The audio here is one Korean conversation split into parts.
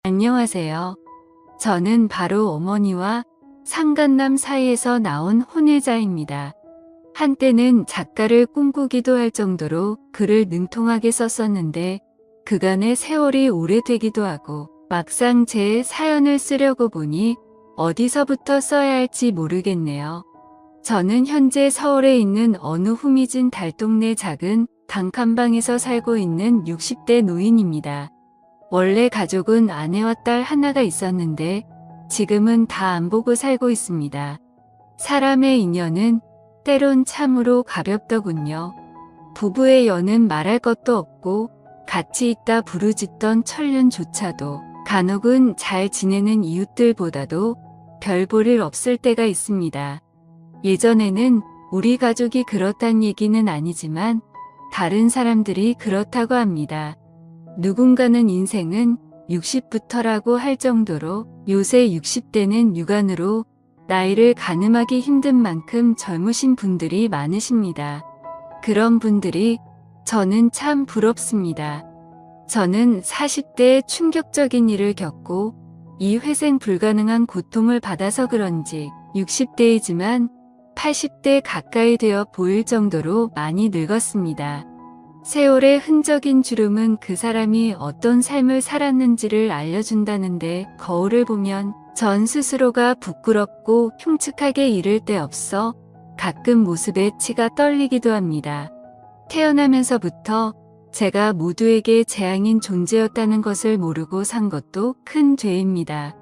안녕하세요. 저는 바로 어머니와 상간남 사이에서 나온 혼외자입니다. 한때는 작가를 꿈꾸기도 할 정도로 글을 능통하게 썼었는데 그간의 세월이 오래되기도 하고 막상 제 사연을 쓰려고 보니 어디서부터 써야 할지 모르겠네요. 저는 현재 서울에 있는 어느 후미진 달동네 작은 단칸방에서 살고 있는 60대 노인입니다. 원래 가족은 아내와 딸 하나가 있었는데 지금은 다 안 보고 살고 있습니다. 사람의 인연은 때론 참으로 가볍더군요. 부부의 연은 말할 것도 없고 같이 있다 부르짖던 천륜조차도 간혹은 잘 지내는 이웃들보다도 별 볼 일 없을 때가 있습니다. 예전에는 우리 가족이 그렇단 얘기는 아니지만 다른 사람들이 그렇다고 합니다. 누군가는 인생은 60부터라고 할 정도로 요새 60대는 육안으로 나이를 가늠하기 힘든 만큼 젊으신 분들이 많으십니다. 그런 분들이 저는 참 부럽습니다. 저는 40대에 충격적인 일을 겪고 이 회생 불가능한 고통을 받아서 그런지 60대이지만 80대 가까이 되어 보일 정도로 많이 늙었습니다. 세월의 흔적인 주름은 그 사람이 어떤 삶을 살았는지를 알려준다는데 거울을 보면 전 스스로가 부끄럽고 흉측하게 이를 데 없어 가끔 모습에 치가 떨리기도 합니다. 태어나면서부터 제가 모두에게 재앙인 존재였다는 것을 모르고 산 것도 큰 죄입니다.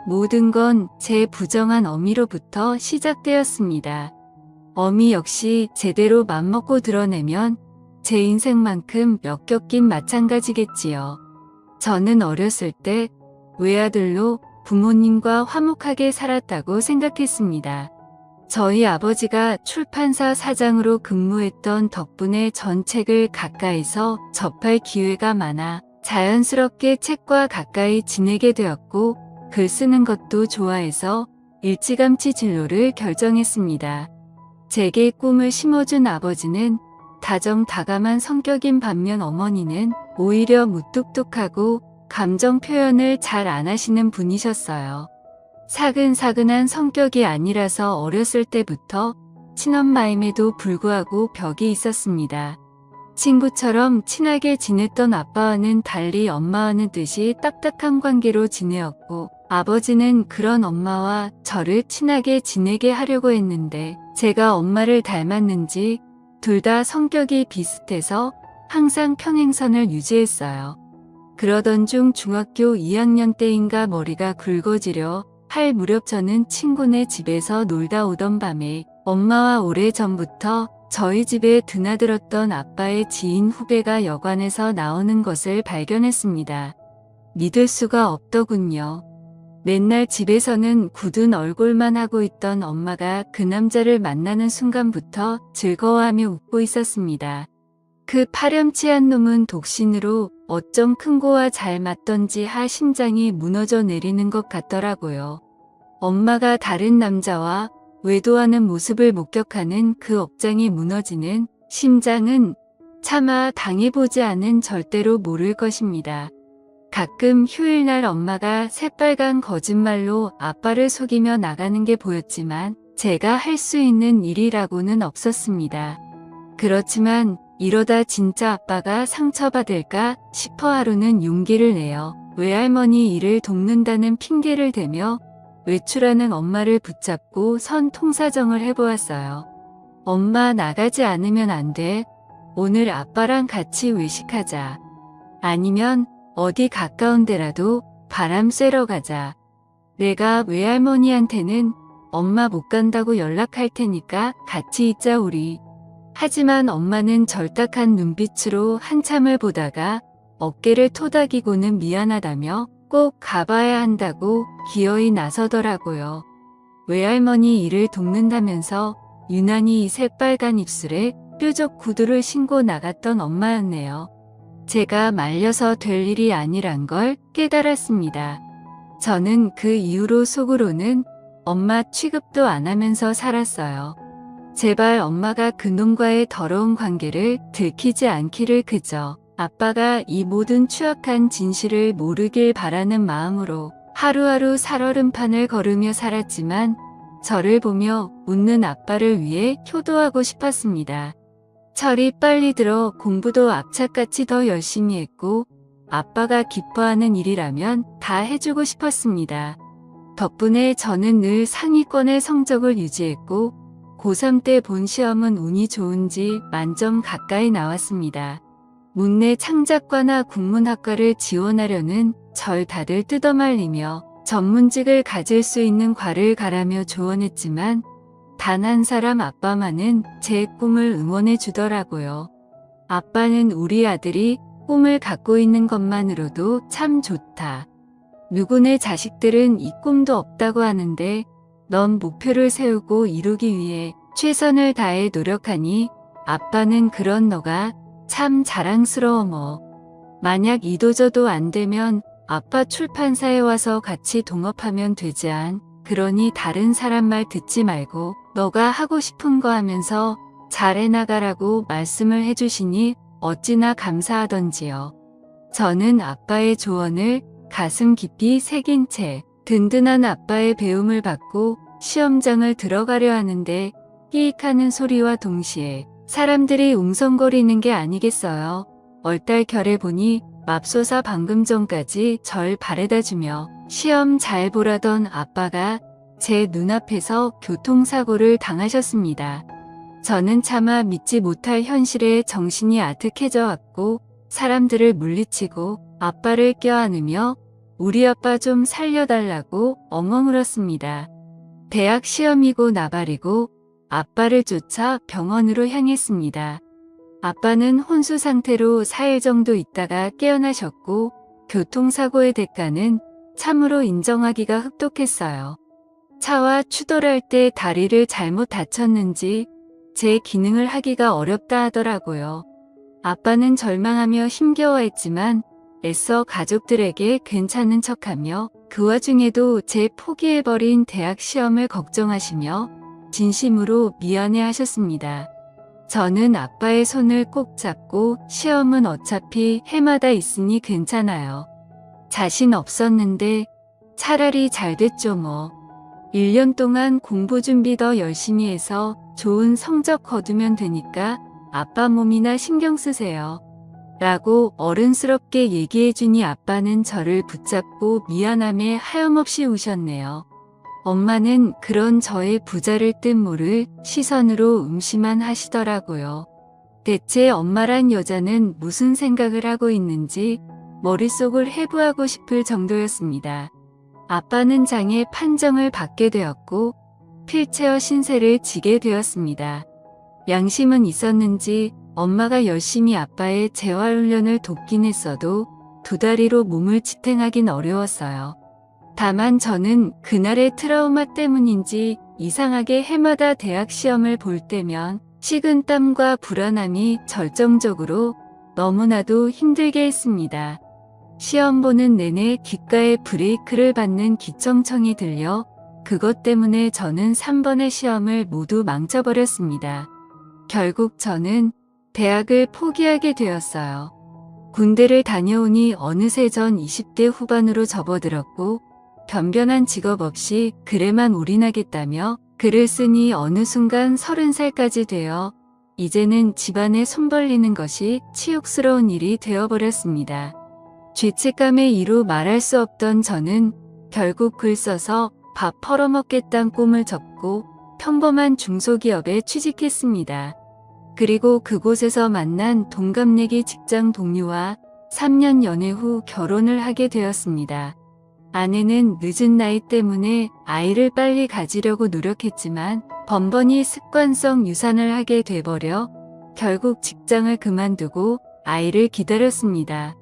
모든 건 제 부정한 어미로부터 시작되었습니다. 어미 역시 제대로 맘먹고 드러내면 제 인생만큼 역겹긴 마찬가지겠지요. 저는 어렸을 때 외아들로 부모님과 화목하게 살았다고 생각했습니다. 저희 아버지가 출판사 사장으로 근무했던 덕분에 전 책을 가까이서 접할 기회가 많아 자연스럽게 책과 가까이 지내게 되었고 글 쓰는 것도 좋아해서 일찌감치 진로를 결정했습니다. 제게 꿈을 심어준 아버지는 다정다감한 성격인 반면 어머니는 오히려 무뚝뚝하고 감정 표현을 잘 안 하시는 분이셨어요. 사근사근한 성격이 아니라서 어렸을 때부터 친엄마임에도 불구하고 벽이 있었습니다. 친구처럼 친하게 지냈던 아빠와는 달리 엄마와는 뜻이 딱딱한 관계로 지내었고 아버지는 그런 엄마와 저를 친하게 지내게 하려고 했는데 제가 엄마를 닮았는지 둘 다 성격이 비슷해서 항상 평행선을 유지했어요. 그러던 중 중학교 2학년 때인가 머리가 굵어지려 할 무렵 저는 친구네 집에서 놀다 오던 밤에 엄마와 오래전부터 저희 집에 드나들었던 아빠의 지인 후배가 여관에서 나오는 것을 발견했습니다. 믿을 수가 없더군요. 맨날 집에서는 굳은 얼굴만 하고 있던 엄마가 그 남자를 만나는 순간부터 즐거워하며 웃고 있었습니다. 그 파렴치한 놈은 독신으로 어쩜 큰 거와 잘 맞던지 심장이 무너져 내리는 것 같더라고요. 엄마가 다른 남자와 외도하는 모습을 목격하는 그 억장이 무너지는 심장은 차마 당해보지 않은 절대로 모를 것입니다. 가끔 휴일날 엄마가 새빨간 거짓말로 아빠를 속이며 나가는 게 보였지만 제가 할 수 있는 일이라고는 없었습니다. 그렇지만 이러다 진짜 아빠가 상처받을까 싶어 하루는 용기를 내어 외할머니 일을 돕는다는 핑계를 대며 외출하는 엄마를 붙잡고 선 통사정을 해보았어요. 엄마 나가지 않으면 안 돼. 오늘 아빠랑 같이 외식하자. 아니면 어디 가까운 데라도 바람 쐬러 가자. 내가 외할머니한테는 엄마 못 간다고 연락할 테니까 같이 있자 우리. 하지만 엄마는 절딱한 눈빛으로 한참을 보다가 어깨를 토닥이고는 미안하다며 꼭 가봐야 한다고 기어이 나서더라고요. 외할머니 일을 돕는다면서 유난히 새빨간 입술에 뾰족 구두를 신고 나갔던 엄마였네요. 제가 말려서 될 일이 아니란 걸 깨달았습니다. 저는 그 이후로 속으로는 엄마 취급도 안 하면서 살았어요. 제발 엄마가 그놈과의 더러운 관계를 들키지 않기를 그저 아빠가 이 모든 추악한 진실을 모르길 바라는 마음으로 하루하루 살얼음판을 걸으며 살았지만 저를 보며 웃는 아빠를 위해 효도하고 싶었습니다. 철이 빨리 들어 공부도 악착같이 더 열심히 했고 아빠가 기뻐하는 일이라면 다 해주고 싶었습니다. 덕분에 저는 늘 상위권의 성적을 유지했고 고3 때 본 시험은 운이 좋은지 만점 가까이 나왔습니다. 문내 창작과나 국문학과를 지원하려는 절 다들 뜯어말리며 전문직을 가질 수 있는 과를 가라며 조언했지만 단 한 사람 아빠만은 제 꿈을 응원해 주더라고요. 아빠는 우리 아들이 꿈을 갖고 있는 것만으로도 참 좋다. 누구네 자식들은 이 꿈도 없다고 하는데 넌 목표를 세우고 이루기 위해 최선을 다해 노력하니 아빠는 그런 너가 참 자랑스러워 뭐. 만약 이도저도 안 되면 아빠 출판사에 와서 같이 동업하면 되지 않? 그러니 다른 사람 말 듣지 말고 너가 하고 싶은 거 하면서 잘해 나가라고 말씀을 해주시니 어찌나 감사하던지요. 저는 아빠의 조언을 가슴 깊이 새긴 채 든든한 아빠의 배움을 받고 시험장을 들어가려 하는데 끼익하는 소리와 동시에 사람들이 웅성거리는 게 아니겠어요. 얼떨결에 보니 맙소사 방금 전까지 절 바래다주며 시험 잘 보라던 아빠가 제 눈앞에서 교통사고를 당하셨습니다. 저는 차마 믿지 못할 현실에 정신이 아득해져 왔고 사람들을 물리치고 아빠를 껴안으며 우리 아빠 좀 살려달라고 엉엉 울었습니다. 대학 시험이고 나발이고 아빠를 쫓아 병원으로 향했습니다. 아빠는 혼수 상태로 4일 정도 있다가 깨어나셨고 교통사고의 대가는 참으로 인정하기가 흡독했어요. 차와 추돌할 때 다리를 잘못 다쳤는지 제 기능을 하기가 어렵다 하더라고요. 아빠는 절망하며 힘겨워했지만 애써 가족들에게 괜찮은 척하며 그 와중에도 제 포기해버린 대학 시험을 걱정하시며 진심으로 미안해하셨습니다. 저는 아빠의 손을 꼭 잡고 시험은 어차피 해마다 있으니 괜찮아요. 자신 없었는데 차라리 잘 됐죠 뭐. 1년 동안 공부 준비 더 열심히 해서 좋은 성적 거두면 되니까 아빠 몸이나 신경 쓰세요. 라고 어른스럽게 얘기해주니 아빠는 저를 붙잡고 미안함에 하염없이 우셨네요. 엄마는 그런 저의 부자를 뜬 모를 시선으로 음시만 하시더라고요. 대체 엄마란 여자는 무슨 생각을 하고 있는지 머릿속을 해부하고 싶을 정도였습니다. 아빠는 장애 판정을 받게 되었고 휠체어 신세를 지게 되었습니다. 양심은 있었는지 엄마가 열심히 아빠의 재활훈련을 돕긴 했어도 두 다리로 몸을 지탱하긴 어려웠어요. 다만 저는 그날의 트라우마 때문인지 이상하게 해마다 대학 시험을 볼 때면 식은땀과 불안함이 절정적으로 너무나도 힘들게 했습니다. 시험 보는 내내 귓가에 브레이크를 밟는 기청청이 들려 그것 때문에 저는 3번의 시험을 모두 망쳐버렸습니다. 결국 저는 대학을 포기하게 되었어요. 군대를 다녀오니 어느새 전 20대 후반으로 접어들었고 변변한 직업 없이 글에만 올인하겠다며 글을 쓰니 어느 순간 30살까지 되어 이제는 집안에 손 벌리는 것이 치욕스러운 일이 되어버렸습니다. 죄책감의 이루 말할 수 없던 저는 결국 글 써서 밥 벌어먹겠다는 꿈을 접고 평범한 중소기업에 취직했습니다. 그리고 그곳에서 만난 동갑내기 직장 동료와 3년 연애 후 결혼을 하게 되었습니다. 아내는 늦은 나이 때문에 아이를 빨리 가지려고 노력했지만 번번이 습관성 유산을 하게 돼버려 결국 직장을 그만두고 아이를 기다렸습니다.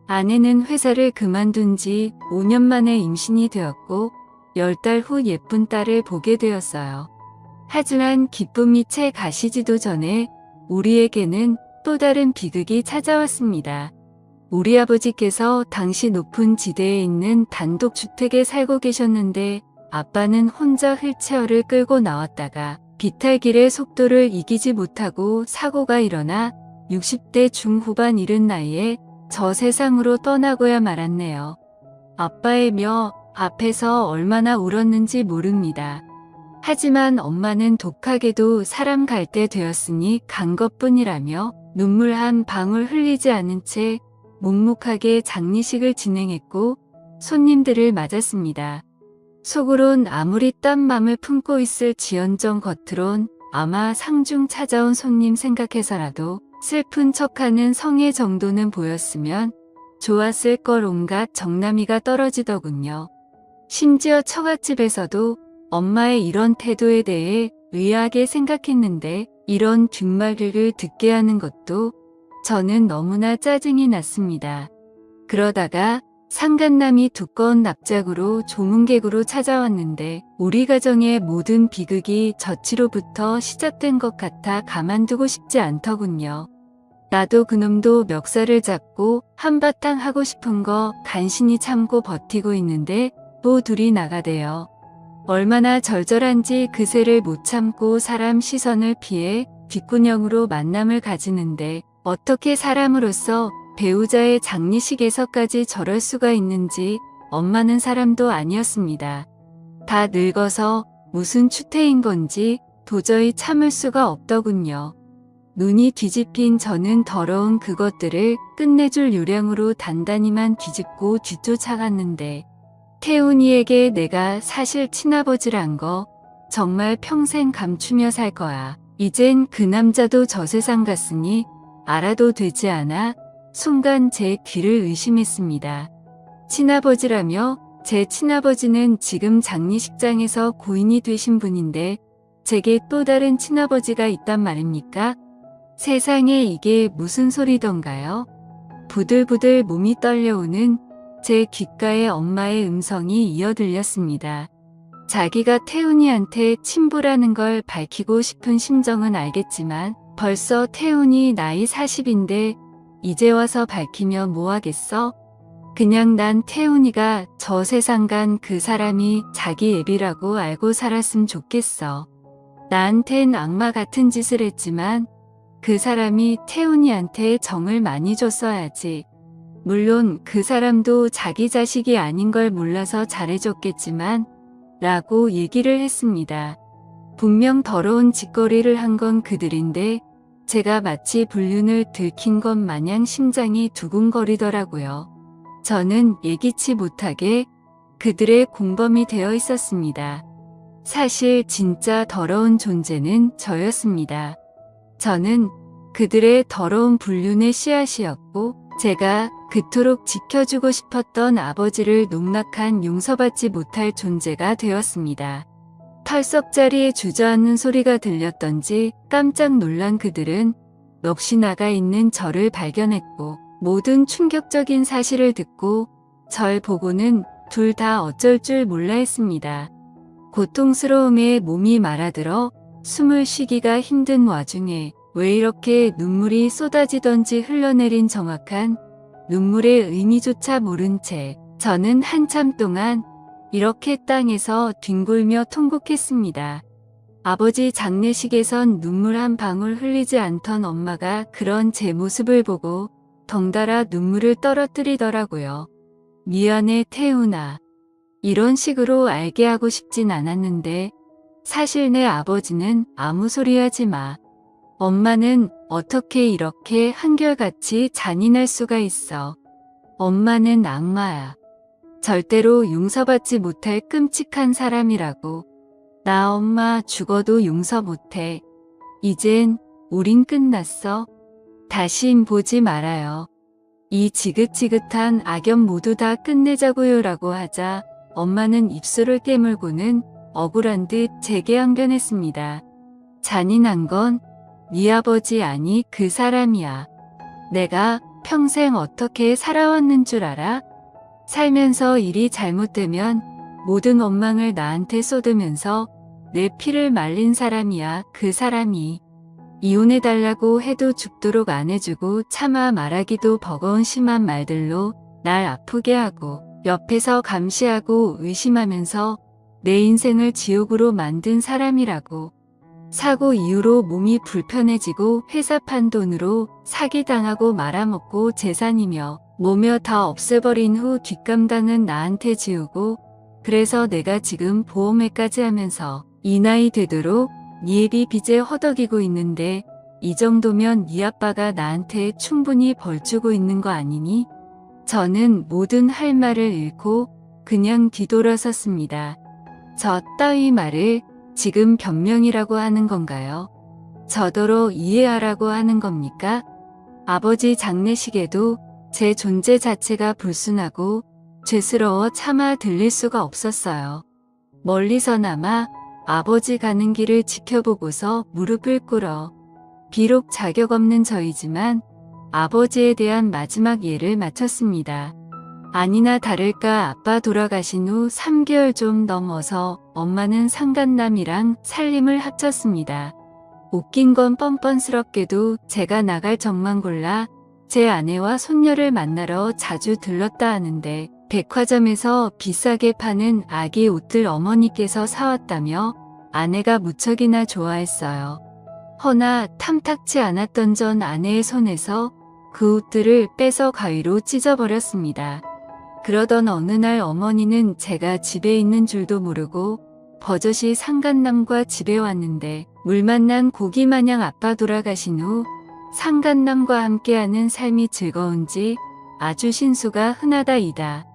아내는 회사를 그만둔 지 5년 만에 임신이 되었고 10달 후 예쁜 딸을 보게 되었어요. 하지만 기쁨이 채 가시지도 전에 우리에게는 또 다른 비극이 찾아왔습니다. 우리 아버지께서 당시 높은 지대에 있는 단독주택에 살고 계셨는데 아빠는 혼자 휠체어를 끌고 나왔다가 비탈길의 속도를 이기지 못하고 사고가 일어나 60대 중후반 이른 나이에 저 세상으로 떠나고야 말았네요. 아빠의 며 앞에서 얼마나 울었는지 모릅니다. 하지만 엄마는 독하게도 사람 갈 때 되었으니 간 것뿐이라며 눈물 한 방울 흘리지 않은 채 묵묵하게 장례식을 진행했고 손님들을 맞았습니다. 속으론 아무리 딴 맘을 품고 있을 지언정 겉으론 아마 상중 찾아온 손님 생각해서라도 슬픈 척하는 성의 정도는 보였으면 좋았을 걸 온갖 정남이가 떨어지더군요. 심지어 처갓집에서도 엄마의 이런 태도에 대해 의아하게 생각했는데 이런 뒷말을 듣게 하는 것도 저는 너무나 짜증이 났습니다. 그러다가 상간남이 두꺼운 납작으로 조문객으로 찾아왔는데 우리 가정의 모든 비극이 저치로부터 시작된 것 같아 가만두고 싶지 않더군요. 나도 그놈도 멱살을 잡고 한바탕 하고 싶은 거 간신히 참고 버티고 있는데 또 둘이 나가대요. 얼마나 절절한지 그새를 못 참고 사람 시선을 피해 뒷구녕으로 만남을 가지는데 어떻게 사람으로서 배우자의 장례식에서까지 저럴 수가 있는지 엄마는 사람도 아니었습니다. 다 늙어서 무슨 추태인 건지 도저히 참을 수가 없더군요. 눈이 뒤집힌 저는 더러운 그것들을 끝내줄 요량으로 단단히만 뒤집고 뒤쫓아갔는데 태훈이에게 내가 사실 친아버지란 거 정말 평생 감추며 살 거야. 이젠 그 남자도 저 세상 갔으니 알아도 되지 않아? 순간 제 귀를 의심했습니다. 친아버지라며 제 친아버지는 지금 장례식장에서 고인이 되신 분인데 제게 또 다른 친아버지가 있단 말입니까? 세상에 이게 무슨 소리던가요? 부들부들 몸이 떨려오는 제 귓가에 엄마의 음성이 이어 들렸습니다. 자기가 태훈이한테 친부라는 걸 밝히고 싶은 심정은 알겠지만 벌써 태훈이 나이 40인데 이제 와서 밝히면 뭐하겠어? 그냥 난 태훈이가 저 세상 간 그 사람이 자기 애비라고 알고 살았으면 좋겠어. 나한텐 악마 같은 짓을 했지만 그 사람이 태훈이한테 정을 많이 줬어야지. 물론 그 사람도 자기 자식이 아닌 걸 몰라서 잘해줬겠지만 라고 얘기를 했습니다. 분명 더러운 짓거리를 한 건 그들인데 제가 마치 불륜을 들킨 것 마냥 심장이 두근거리더라고요. 저는 예기치 못하게 그들의 공범이 되어 있었습니다. 사실 진짜 더러운 존재는 저였습니다. 저는 그들의 더러운 불륜의 씨앗이었고 제가 그토록 지켜주고 싶었던 아버지를 농락한 용서받지 못할 존재가 되었습니다. 털썩자리에 주저앉는 소리가 들렸던지 깜짝 놀란 그들은 넋이 나가 있는 저를 발견했고 모든 충격적인 사실을 듣고 절 보고는 둘 다 어쩔 줄 몰라 했습니다. 고통스러움에 몸이 말아들어 숨을 쉬기가 힘든 와중에 왜 이렇게 눈물이 쏟아지던지 흘러내린 정확한 눈물의 의미조차 모른 채 저는 한참 동안 이렇게 땅에서 뒹굴며 통곡했습니다. 아버지 장례식에선 눈물 한 방울 흘리지 않던 엄마가 그런 제 모습을 보고 덩달아 눈물을 떨어뜨리더라고요. 미안해 태훈아. 이런 식으로 알게 하고 싶진 않았는데 사실 내 아버지는 아무 소리 하지 마. 엄마는 어떻게 이렇게 한결같이 잔인할 수가 있어. 엄마는 악마야. 절대로 용서받지 못할 끔찍한 사람이라고. 나 엄마 죽어도 용서 못해. 이젠 우린 끝났어. 다신 보지 말아요. 이 지긋지긋한 악연 모두 다 끝내자고요 라고 하자 엄마는 입술을 깨물고는 억울한 듯 제게 항변했습니다. 잔인한 건 네 아버지 아니 그 사람이야. 내가 평생 어떻게 살아왔는 줄 알아? 살면서 일이 잘못되면 모든 원망을 나한테 쏟으면서 내 피를 말린 사람이야 그 사람이. 이혼해달라고 해도 죽도록 안 해주고 차마 말하기도 버거운 심한 말들로 날 아프게 하고 옆에서 감시하고 의심하면서 내 인생을 지옥으로 만든 사람이라고. 사고 이후로 몸이 불편해지고 회사 판 돈으로 사기당하고 말아먹고 재산이며 뭐며 다 없애버린 후 뒷감당은 나한테 지우고 그래서 내가 지금 보험회까지 하면서 이 나이 되도록 예비 빚에 허덕이고 있는데 이 정도면 네 아빠가 나한테 충분히 벌 주고 있는 거 아니니? 저는 모든 할 말을 잃고 그냥 뒤돌아섰습니다. 저 따위 말을 지금 변명이라고 하는 건가요? 저더러 이해하라고 하는 겁니까? 아버지 장례식에도 제 존재 자체가 불순하고 죄스러워 차마 들릴 수가 없었어요. 멀리서나마 아버지 가는 길을 지켜보고서 무릎을 꿇어 비록 자격 없는 저이지만 아버지에 대한 마지막 예를 마쳤습니다. 아니나 다를까 아빠 돌아가신 후 3개월 좀 넘어서 엄마는 상간남이랑 살림을 합쳤습니다. 웃긴 건 뻔뻔스럽게도 제가 나갈 적만 골라 제 아내와 손녀를 만나러 자주 들렀다 하는데 백화점에서 비싸게 파는 아기 옷들 어머니께서 사왔다며 아내가 무척이나 좋아했어요. 허나 탐탁치 않았던 전 아내의 손에서 그 옷들을 빼서 가위로 찢어버렸습니다. 그러던 어느 날 어머니는 제가 집에 있는 줄도 모르고 버젓이 상간남과 집에 왔는데 물 만난 고기 마냥 아빠 돌아가신 후 상간남과 함께하는 삶이 즐거운지 아주 신수가 흔하다이다.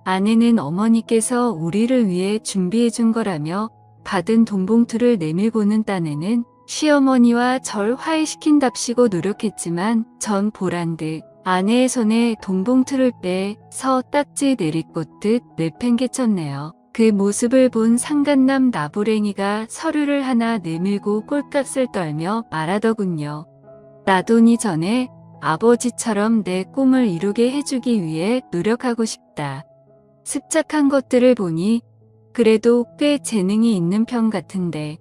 아내는 어머니께서 우리를 위해 준비해 준 거라며 받은 돈봉투를 내밀고는 딴에는 시어머니와 절 화해시킨답시고 노력했지만 전 보란듯 아내의 손에 돈봉투를 빼서 딱지 내리꽂듯 내팽개쳤네요. 그 모습을 본 상간남 나부랭이가 서류를 하나 내밀고 꼴값을 떨며 말하더군요. 나돈이 전에 아버지처럼 내 꿈을 이루게 해주기 위해 노력하고 싶다. 습작한 것들을 보니 그래도 꽤 재능이 있는 편 같은데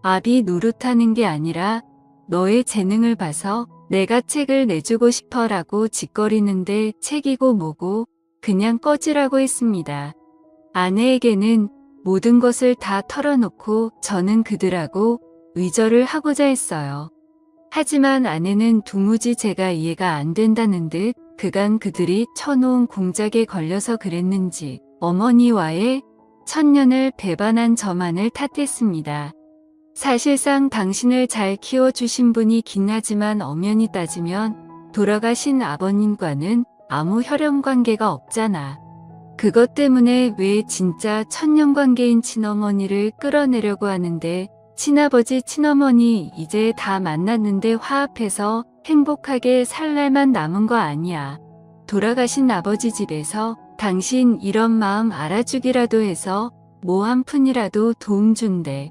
압이 노릇하는 게 아니라 너의 재능을 봐서 내가 책을 내주고 싶어라고 짓거리는데 책이고 뭐고 그냥 꺼지라고 했습니다. 아내에게는 모든 것을 다 털어놓고 저는 그들하고 의절을 하고자 했어요. 하지만 아내는 도무지 제가 이해가 안 된다는 듯 그간 그들이 쳐놓은 공작에 걸려서 그랬는지 어머니와의 천년을 배반한 저만을 탓했습니다. 사실상 당신을 잘 키워주신 분이 있긴 하지만 엄연히 따지면 돌아가신 아버님과는 아무 혈연관계가 없잖아. 그것 때문에 왜 진짜 천년관계인 친어머니를 끌어내려고 하는데 친아버지 친어머니 이제 다 만났는데 화합해서 행복하게 살 날만 남은 거 아니야. 돌아가신 아버지 집에서 당신 이런 마음 알아주기라도 해서 뭐 한 푼이라도 도움 준대.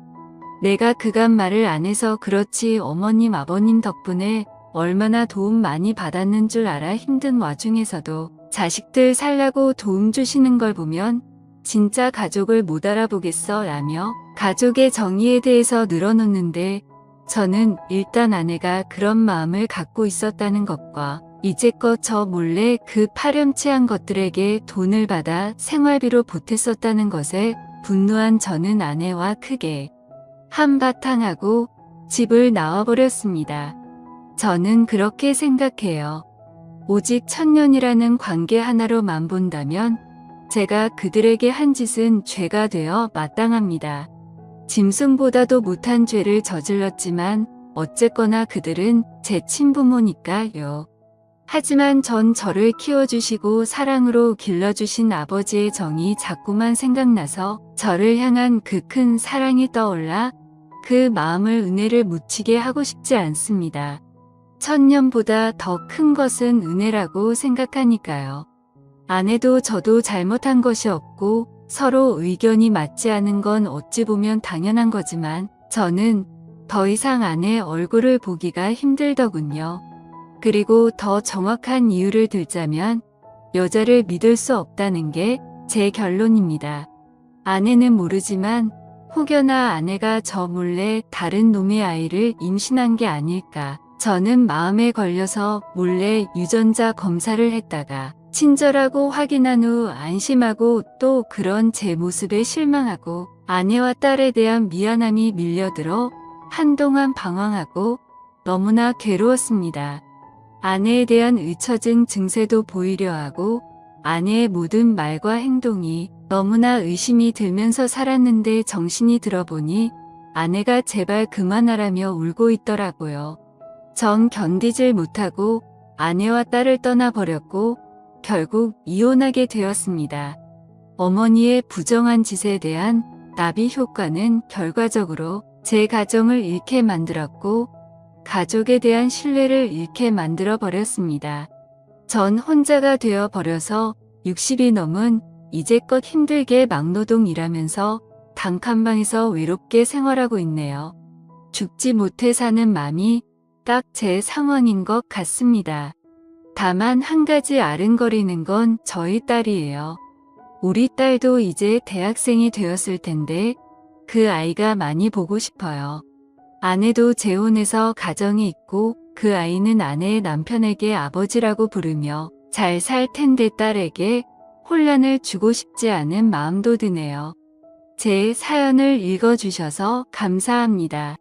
내가 그간 말을 안 해서 그렇지 어머님 아버님 덕분에 얼마나 도움 많이 받았는 줄 알아. 힘든 와중에서도 자식들 살라고 도움 주시는 걸 보면 진짜 가족을 못 알아보겠어 라며 가족의 정의에 대해서 늘어놓는데 저는 일단 아내가 그런 마음을 갖고 있었다는 것과 이제껏 저 몰래 그 파렴치한 것들에게 돈을 받아 생활비로 보탰었다는 것에 분노한 저는 아내와 크게 한바탕하고 집을 나와버렸습니다. 저는 그렇게 생각해요. 오직 천년이라는 관계 하나로만 본다면 제가 그들에게 한 짓은 죄가 되어 마땅합니다. 짐승보다도 못한 죄를 저질렀지만 어쨌거나 그들은 제 친부모니까요. 하지만 전 저를 키워주시고 사랑으로 길러주신 아버지의 정이 자꾸만 생각나서 저를 향한 그 큰 사랑이 떠올라 그 마음을 은혜를 묻히게 하고 싶지 않습니다. 천년보다 더 큰 것은 은혜라고 생각하니까요. 아내도 저도 잘못한 것이 없고 서로 의견이 맞지 않은 건 어찌 보면 당연한 거지만 저는 더 이상 아내 얼굴을 보기가 힘들더군요. 그리고 더 정확한 이유를 들자면 여자를 믿을 수 없다는 게 제 결론입니다. 아내는 모르지만 혹여나 아내가 저 몰래 다른 놈의 아이를 임신한 게 아닐까. 저는 마음에 걸려서 몰래 유전자 검사를 했다가 친절하고 확인한 후 안심하고 또 그런 제 모습에 실망하고 아내와 딸에 대한 미안함이 밀려들어 한동안 방황하고 너무나 괴로웠습니다. 아내에 대한 잊혀진 증세도 보이려 하고 아내의 모든 말과 행동이 너무나 의심이 들면서 살았는데 정신이 들어보니 아내가 제발 그만하라며 울고 있더라고요. 전 견디질 못하고 아내와 딸을 떠나버렸고 결국 이혼하게 되었습니다. 어머니의 부정한 짓에 대한 나비 효과는 결과적으로 제 가정을 잃게 만들었고 가족에 대한 신뢰를 잃게 만들어 버렸습니다. 전 혼자가 되어 버려서 60이 넘은 이제껏 힘들게 막노동 일하면서 단칸방에서 외롭게 생활하고 있네요. 죽지 못해 사는 맘이 딱 제 상황인 것 같습니다. 다만 한 가지 아른거리는 건 저희 딸이에요. 우리 딸도 이제 대학생이 되었을 텐데 그 아이가 많이 보고 싶어요. 아내도 재혼해서 가정이 있고 그 아이는 아내의 남편에게 아버지라고 부르며 잘 살 텐데 딸에게 혼란을 주고 싶지 않은 마음도 드네요. 제 사연을 읽어주셔서 감사합니다.